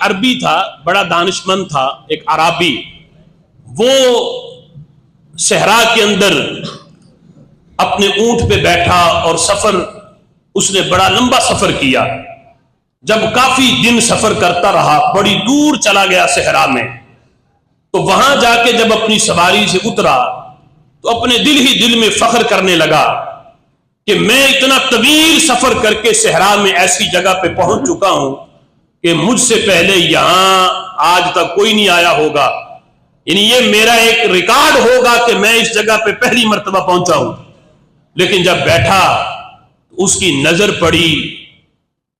عربی تھا، بڑا دانشمند تھا، ایک عربی. وہ صحرا کے اندر اپنے اونٹ پہ بیٹھا اور سفر، اس نے بڑا لمبا سفر کیا. جب کافی دن سفر کرتا رہا، بڑی دور چلا گیا صحرا میں، تو وہاں جا کے جب اپنی سواری سے اترا تو اپنے دل ہی دل میں فخر کرنے لگا کہ میں اتنا طویل سفر کر کے صحرا میں ایسی جگہ پہ پہنچ چکا ہوں کہ مجھ سے پہلے یہاں آج تک کوئی نہیں آیا ہوگا. یعنی یہ میرا ایک ریکارڈ ہوگا کہ میں اس جگہ پہ پہلی مرتبہ پہنچا ہوں. لیکن جب بیٹھا اس کی نظر پڑی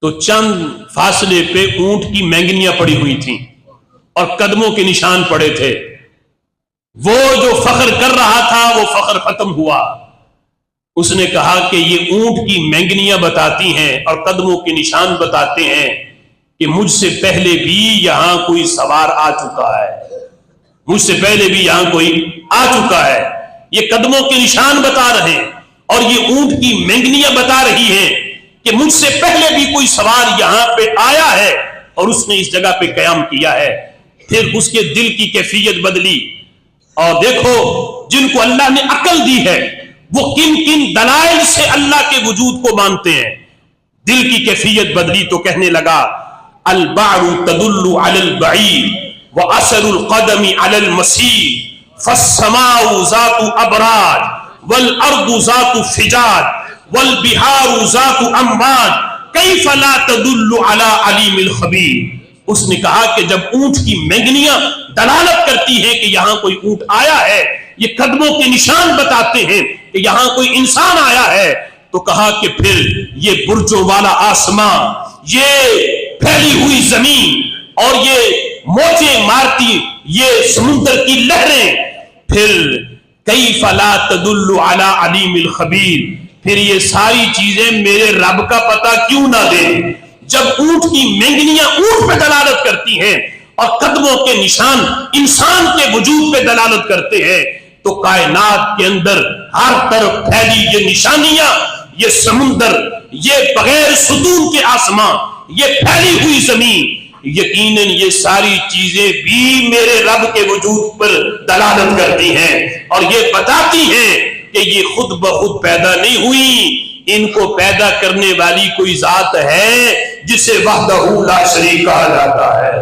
تو چند فاصلے پہ اونٹ کی مینگنیاں پڑی ہوئی تھیں اور قدموں کے نشان پڑے تھے. وہ جو فخر کر رہا تھا وہ فخر ختم ہوا. اس نے کہا کہ یہ اونٹ کی مینگنیاں بتاتی ہیں اور قدموں کے نشان بتاتے ہیں کہ مجھ سے پہلے بھی یہاں کوئی سوار آ چکا ہے، مجھ سے پہلے بھی یہاں کوئی آ چکا ہے. یہ قدموں کے نشان بتا رہے ہیں اور یہ اونٹ کی مینگنیاں بتا رہی ہیں کہ مجھ سے پہلے بھی کوئی سوار یہاں پہ آیا ہے اور اس نے اس جگہ پہ قیام کیا ہے. پھر اس کے دل کی کیفیت بدلی. اور دیکھو جن کو اللہ نے عقل دی ہے وہ کن کن دلائل سے اللہ کے وجود کو مانتے ہیں. دل کی کیفیت بدلی تو کہنے لگا البعر تدل علی البعیر واثر القدم علی المسیر فالسماء ذات ابراج والارض ذات فجاج والبحار ذات امواج کیف لا تدل علی علیم الخبیر. اس نے کہا کہ جب اونٹ کی مینگنیاں دلالت کرتی ہیں کہ یہاں کوئی اونٹ آیا ہے، یہ قدموں کے نشان بتاتے ہیں کہ یہاں کوئی انسان آیا ہے، تو کہا کہ پھر یہ برجوں والا آسمان، یہ پھیلی ہوئی زمین اور یہ موجیں مارتی یہ سمندر کی لہریں، پھر کیف لا تدل علی علیم الخبیر، پھر یہ ساری چیزیں میرے رب کا پتہ کیوں نہ دیں. جب اونٹ کی مینگنیاں اونٹ پہ دلالت کرتی ہیں اور قدموں کے نشان انسان کے وجود پہ دلالت کرتے ہیں، تو کائنات کے اندر ہر طرف پھیلی یہ نشانیاں، یہ سمندر، یہ بغیر ستون کے آسمان، یہ پھیلی ہوئی زمین، یقیناً یہ ساری چیزیں بھی میرے رب کے وجود پر دلالت کرتی ہیں اور یہ بتاتی ہیں کہ یہ خود بخود پیدا نہیں ہوئی، ان کو پیدا کرنے والی کوئی ذات ہے جسے وحدہ لا شریک کہا جاتا ہے.